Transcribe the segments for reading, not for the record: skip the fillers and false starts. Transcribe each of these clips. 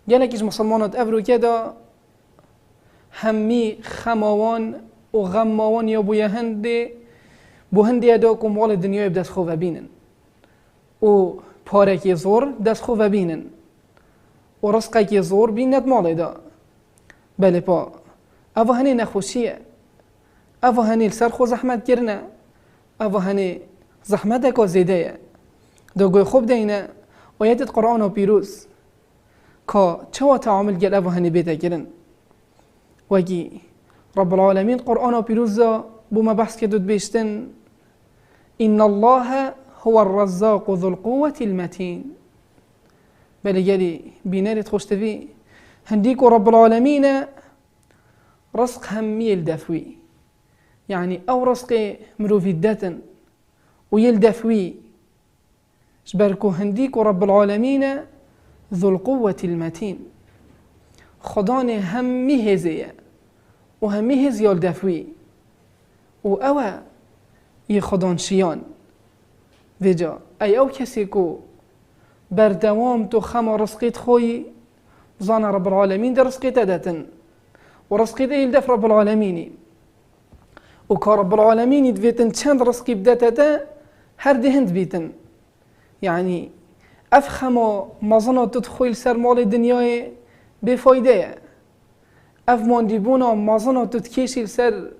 گلکیش مسلمانات افرو که دا همی خماوان و غماوان یا بو هنده دا که مال دنیای بدست خواه بینن و پارکی زور دست خواه بینن و رزقی زور بیند مال دا. بله پا اوه هنه نخوشیه، اوه هنه سر خو زحمت گرنه، اوه هنه زحمت اکا زیده دا گوی خوب دینه آیت قرآن و پیروز که چوا تعامل گل اوه هنه بیده گرن وگی رب العالمین قرآن و پیروز دا بو ما بحث که دود بیشتن إن الله هو الرزاق ذو القوة المتين. بله گلی بینارت خوشتوی هنديكو رب العالمين رزق همي الدفوي، يعني أو رزق مروفيدة ويلدفوي جبركو هنديكو رب العالمين ذو القوة المتين، خدان همي هزية وهمي هزي الدفوي وأوا يخدان شيان وجا أي أو كسيكو بردوام تو خما رزقيت خوي ظن رب العالمين ده رزقيت داتن ورزقيت يلدف رب العالمين وكرب العالمين يدفيتن چند رزقي بداتا هر دهند بيتن، يعني أفخما مظنة تدخل سر مال الدنيا بفايدة أف مانديبونا مظنة تتكيشي سر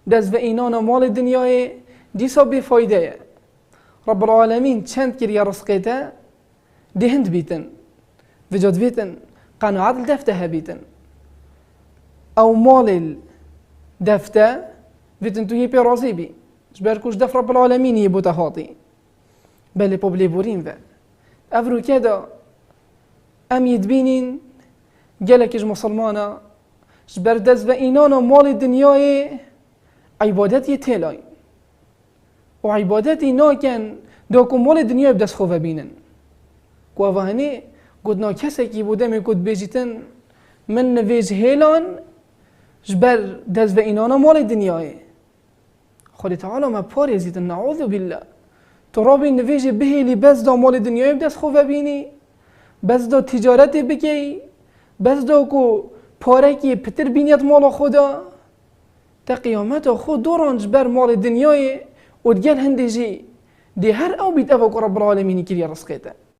دز و إينانا مال الدنيا ديسا بفايدة. رب العالمين چند كريا رزقيتا دهند بيتن وجد بيتن قناعات الدفتة بيتن أو مال الدفتة بيتن تو يبي راضي بي جبركوش دف رب العالمين يبو تهاطي بل بوبلي بورين و أفرو كده أم يدبينين جالكش مسلمانا جبر دز و إينانا مال الدنيا عبادتي تلاي وعبادتي ناكن داكو مال الدنيا بدس خوفا بينن كوافهني قدنا كسكي بودمي كد بيجيتن من نفيج هيلان جبر دز و إينانا مال الدنيا خالي تعالى ما باريزيتن نعوذ بالله ترابي نفيج بهيلي بس دا مال الدنيا بدس خوفا بيني بس دا تجارت بكي بس دا كو پارکی پتر بینیت مال خدا تا قیامت خود دوران جبر مال دنیای و دگل هندجی دی هر او بیت اوه که رب العالمینی کری رزقیته